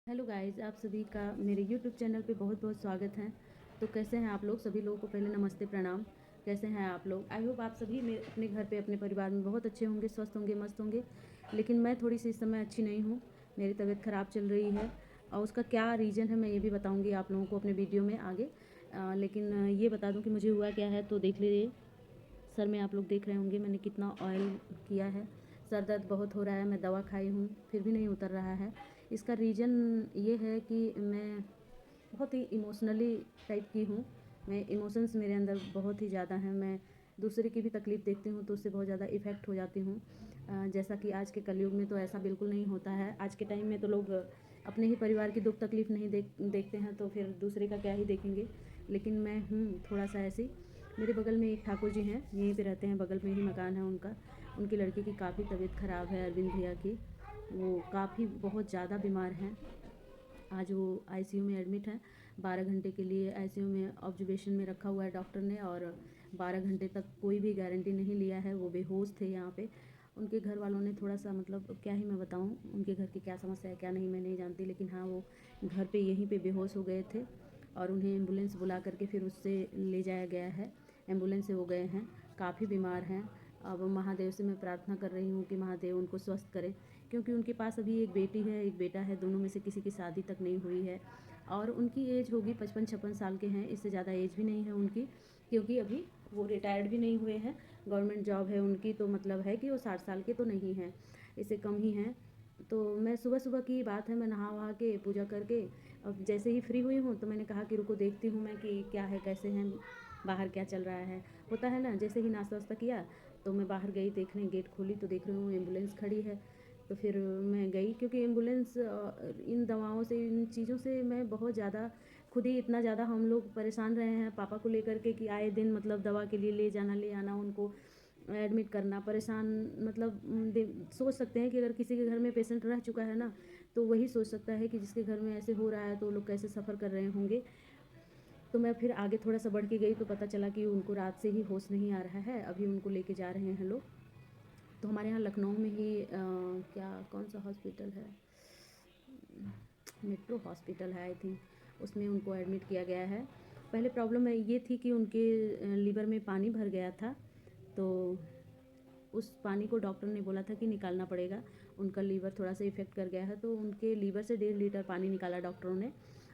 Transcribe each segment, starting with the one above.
Hello guys, आप सभी का मेरे यूट्यूब चैनल पे बहुत बहुत स्वागत है। तो कैसे हैं आप लोग? सभी लोगों को पहले नमस्ते प्रणाम। कैसे हैं आप लोग? आई होप आप सभी मेरे अपने घर पे अपने परिवार में बहुत अच्छे होंगे, स्वस्थ होंगे, मस्त होंगे। लेकिन मैं थोड़ी सी इस समय अच्छी नहीं हूँ। मेरी तबीयत ख़राब चल रही है और उसका क्या रीज़न है मैं ये भी बताऊँगी आप लोगों को अपने वीडियो में आगे। लेकिन ये बता दूँ कि मुझे हुआ क्या है तो देख लीजिए। सर में आप लोग देख रहे होंगे मैंने कितना ऑयल किया है। सर दर्द बहुत हो रहा है, मैं दवा खाई हूँ फिर भी नहीं उतर रहा है। इसका रीज़न ये है कि मैं बहुत ही इमोशनली टाइप की हूँ। मैं इमोशंस मेरे अंदर बहुत ही ज़्यादा हैं। मैं दूसरे की भी तकलीफ़ देखती हूँ तो उससे बहुत ज़्यादा इफ़ेक्ट हो जाती हूँ। जैसा कि आज के कलयुग में तो ऐसा बिल्कुल नहीं होता है। आज के टाइम में तो लोग अपने ही परिवार की दुख तकलीफ़ नहीं देखते हैं तो फिर दूसरे का क्या ही देखेंगे। लेकिन मैं हूँ थोड़ा सा ऐसी। मेरे बगल में एक ठाकुर जी हैं, यहीं पे रहते हैं, बगल में ही मकान है उनका। उनकी लड़की की काफ़ी तबीयत ख़राब है, अरविंद भैया की। वो काफ़ी बहुत ज़्यादा बीमार हैं। आज वो आईसीयू में एडमिट है। 12 घंटे के लिए आईसीयू में ऑब्जर्वेशन में रखा हुआ है डॉक्टर ने, और 12 घंटे तक कोई भी गारंटी नहीं लिया है। वो बेहोश थे यहाँ पे। उनके घर वालों ने थोड़ा सा, मतलब क्या ही मैं बताऊँ उनके घर की क्या समस्या है क्या नहीं मैं नहीं जानती, लेकिन हाँ वो घर पे यहीं पे बेहोश हो गए थे और उन्हें एम्बुलेंस बुला करके फिर उससे ले जाया गया है। एम्बुलेंस से वो गए हैं, काफ़ी बीमार हैं। अब महादेव से मैं प्रार्थना कर रही हूँ कि महादेव उनको स्वस्थ करें, क्योंकि उनके पास अभी एक बेटी है एक बेटा है, दोनों में से किसी की शादी तक नहीं हुई है। और उनकी एज होगी 55-56 साल के हैं, इससे ज़्यादा एज भी नहीं है उनकी, क्योंकि अभी वो रिटायर्ड भी नहीं हुए हैं। गवर्नमेंट जॉब है उनकी, तो मतलब है कि वो 60 साल के तो नहीं हैं, इससे कम ही हैं। तो मैं सुबह सुबह की बात है, मैं नहा वहा के पूजा करके अब जैसे ही फ्री हुई हूँ तो मैंने कहा कि रुको देखती हूँ मैं कि क्या है कैसे हैं, बाहर क्या चल रहा है। होता है ना, जैसे ही नाश्ता वास्ता किया तो मैं बाहर गई देखने, गेट खोली तो देख रही हूँ एम्बुलेंस खड़ी है। तो फिर मैं गई, क्योंकि एम्बुलेंस इन दवाओं से इन चीज़ों से मैं बहुत ज़्यादा खुद ही इतना ज़्यादा हम लोग परेशान रहे हैं पापा को लेकर के कि आए दिन मतलब दवा के लिए ले जाना ले आना, उनको एडमिट करना, परेशान। मतलब सोच सकते हैं कि अगर किसी के घर में पेशेंट रह चुका है ना, तो वही सोच सकता है कि जिसके घर में ऐसे हो रहा है तो वो लोग कैसे सफ़र कर रहे होंगे। तो मैं फिर आगे थोड़ा सा बढ़ के गई तो पता चला कि उनको रात से ही होश नहीं आ रहा है, अभी उनको लेके जा रहे हैं लोग। तो हमारे यहाँ लखनऊ में ही क्या कौन सा हॉस्पिटल है, मेट्रो हॉस्पिटल है आई थिंक, उसमें उनको एडमिट किया गया है। पहले प्रॉब्लम ये थी कि उनके लीवर में पानी भर गया था, तो उस पानी को डॉक्टर ने बोला था कि निकालना पड़ेगा। उनका लीवर थोड़ा सा इफ़ेक्ट कर गया है, तो उनके लीवर से 1.5 लीटर पानी निकाला डॉक्टरों ने,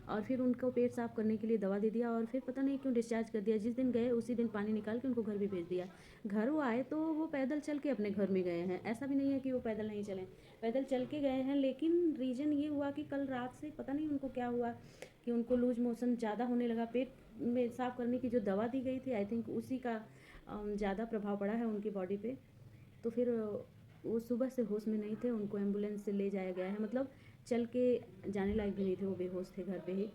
और फिर उनको पेट साफ़ करने के लिए दवा दे दिया, और फिर पता नहीं क्यों डिस्चार्ज कर दिया। जिस दिन गए उसी दिन पानी निकाल के उनको घर भी भेज दिया। घर वो आए तो वो पैदल चल के अपने घर में गए हैं, ऐसा भी नहीं है कि वो पैदल नहीं चले, पैदल चल के गए हैं। लेकिन रीज़न ये हुआ कि कल रात से पता नहीं उनको क्या हुआ कि उनको लूज मोशन ज़्यादा होने लगा। पेट में साफ़ करने की जो दवा दी गई थी आई थिंक उसी का ज़्यादा प्रभाव पड़ा है उनकी बॉडी पे। तो फिर वो सुबह से होश में नहीं थे, उनको एम्बुलेंस से ले जाया गया है, मतलब चल के जाने लायक भी नहीं थे, वो बेहोश थे घर पे ही।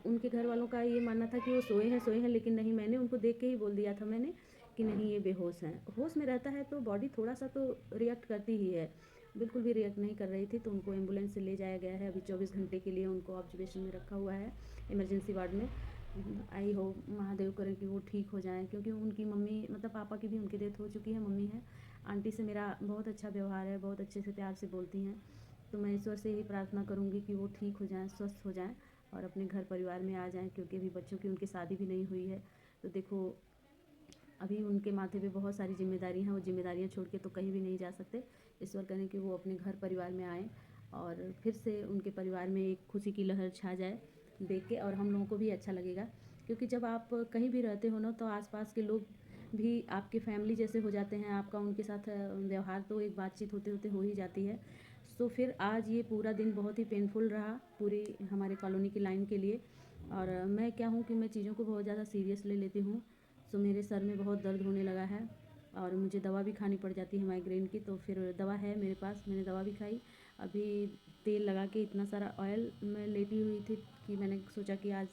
उनके घर वालों का ये मानना था कि वो सोए हैं, लेकिन नहीं, मैंने उनको देख के ही बोल दिया था मैंने कि नहीं ये बेहोश हैं। होश में रहता है तो बॉडी थोड़ा सा तो रिएक्ट करती ही है, बिल्कुल भी रिएक्ट नहीं कर रही थी। तो उनको एम्बुलेंस से ले जाया गया है, अभी 24 घंटे के लिए उनको ऑब्जर्वेशन में रखा हुआ है इमरजेंसी वार्ड में। आई हो महादेव करें कि वो ठीक हो जाएं, क्योंकि उनकी मम्मी मतलब पापा की भी उनकी डेथ हो चुकी है, मम्मी है। आंटी से मेरा बहुत अच्छा व्यवहार है, बहुत अच्छे से प्यार से बोलती हैं। तो मैं ईश्वर से यही प्रार्थना करूँगी कि वो ठीक हो जाएं, स्वस्थ हो जाएं और अपने घर परिवार में आ जाएं, क्योंकि अभी बच्चों की उनकी शादी भी नहीं हुई है। तो देखो अभी उनके माथे पे बहुत सारी जिम्मेदारी हैं, वो जिम्मेदारियाँ छोड़ के तो कहीं भी नहीं जा सकते। ईश्वर करें कि वो अपने घर परिवार में आएँ और फिर से उनके परिवार में एक खुशी की लहर छा जाए देख के, और हम लोगों को भी अच्छा लगेगा। क्योंकि जब आप कहीं भी रहते हो ना तो आसपास के लोग भी आपके फैमिली जैसे हो जाते हैं, आपका उनके साथ व्यवहार तो एक बातचीत होते होते हो ही जाती है। तो फिर आज ये पूरा दिन बहुत ही पेनफुल रहा पूरी हमारे कॉलोनी की लाइन के लिए। और मैं क्या हूँ कि मैं चीज़ों को बहुत ज़्यादा सीरियस ले लेती हूँ। सो मेरे सर में बहुत दर्द होने लगा है और मुझे दवा भी खानी पड़ जाती है माइग्रेन की। तो फिर दवा है मेरे पास, मैंने दवा भी खाई। अभी तेल लगा के इतना सारा ऑयल मैं लेटी हुई थी कि मैंने सोचा कि आज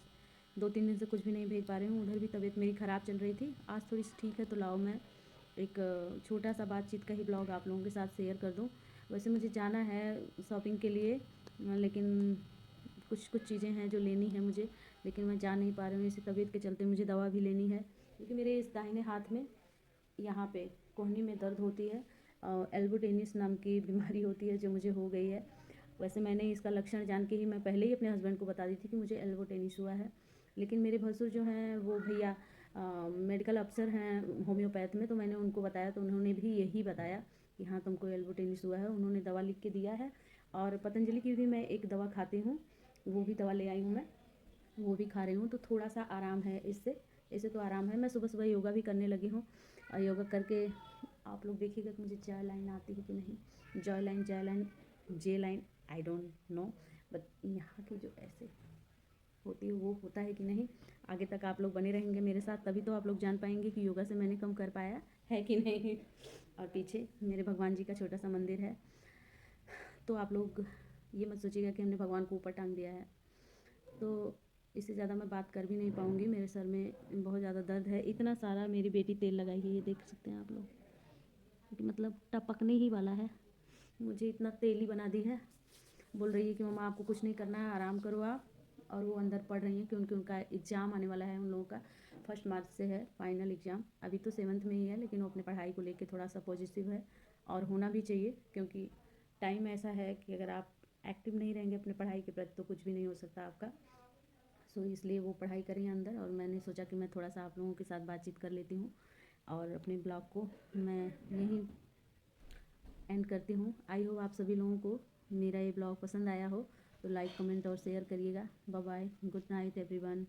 2-3 दिन से कुछ भी नहीं भेज पा रही हूँ, उधर भी तबीयत मेरी ख़राब चल रही थी। आज थोड़ी सी ठीक है तो लाओ मैं एक छोटा सा बातचीत का ही ब्लॉग आप लोगों के साथ शेयर कर दूँ। वैसे मुझे जाना है शॉपिंग के लिए, लेकिन कुछ कुछ चीज़ें हैं जो लेनी है मुझे, लेकिन मैं जा नहीं पा रही हूँ इसी तबीयत के चलते। मुझे दवा भी लेनी है क्योंकि मेरे इस दाहिने हाथ में यहाँ पे कोहनी में दर्द होती है। एल्बो टेनिस नाम की बीमारी होती है जो मुझे हो गई है। वैसे मैंने इसका लक्षण जान के ही मैं पहले ही अपने हस्बैंड को बता दी थी कि मुझे एल्बो टेनिस हुआ है। लेकिन मेरे भसुर जो हैं वो भैया मेडिकल अफ़सर हैं होम्योपैथ में, तो मैंने उनको बताया तो उन्होंने भी यही बताया कि हाँ तुमको एल्बो टेनिस हुआ है। उन्होंने दवा लिख के दिया है और पतंजलि की भी मैं एक दवा खाती हूँ, वो भी दवा ले आई हूँ मैं, वो भी खा रही हूँ। तो थोड़ा सा आराम है इससे तो आराम है। मैं सुबह सुबह योगा भी करने लगी हूँ और योगा करके आप लोग देखिएगा कि मुझे जॉय लाइन आती है कि नहीं। Joy line J line I don't know, but यहाँ की जो ऐसे होती है वो होता है कि नहीं। आगे तक आप लोग बने रहेंगे मेरे साथ, तभी तो आप लोग जान पाएंगे कि योगा से मैंने कम कर पाया है कि नहीं। और पीछे मेरे भगवान जी का छोटा सा मंदिर है, तो आप लोग ये मत सोचिएगा कि हमने भगवान को ऊपर टांग दिया है। तो इससे ज़्यादा मैं बात कर भी नहीं पाऊँगी, मेरे सर में बहुत ज़्यादा दर्द है। इतना सारा मेरी बेटी तेल लगाई है, ये देख सकते हैं आप लोग, कि मतलब टपकने ही वाला है। मुझे इतना तेल ही बना दी है। बोल रही है कि मम्मा आपको कुछ नहीं करना है, आराम करो आप। और वो अंदर पढ़ रही हैं क्योंकि उनका एग्ज़ाम आने वाला है। उन लोगों का 1 मार्च से है फाइनल एग्ज़ाम। अभी तो 7th में ही है, लेकिन वो अपनी पढ़ाई को लेके थोड़ा सा पॉजिटिव है और होना भी चाहिए, क्योंकि टाइम ऐसा है कि अगर आप एक्टिव नहीं रहेंगे अपने पढ़ाई के प्रति तो कुछ भी नहीं हो सकता आपका। सो इसलिए वो पढ़ाई करें अंदर, और मैंने सोचा कि मैं थोड़ा सा आप लोगों के साथ बातचीत कर लेती हूँ और अपने ब्लॉग को मैं यहीं एंड करती हूँ। आई होप आप सभी लोगों को मेरा ये ब्लॉग पसंद आया हो, तो लाइक कमेंट और शेयर करिएगा। Bye bye, good night everyone.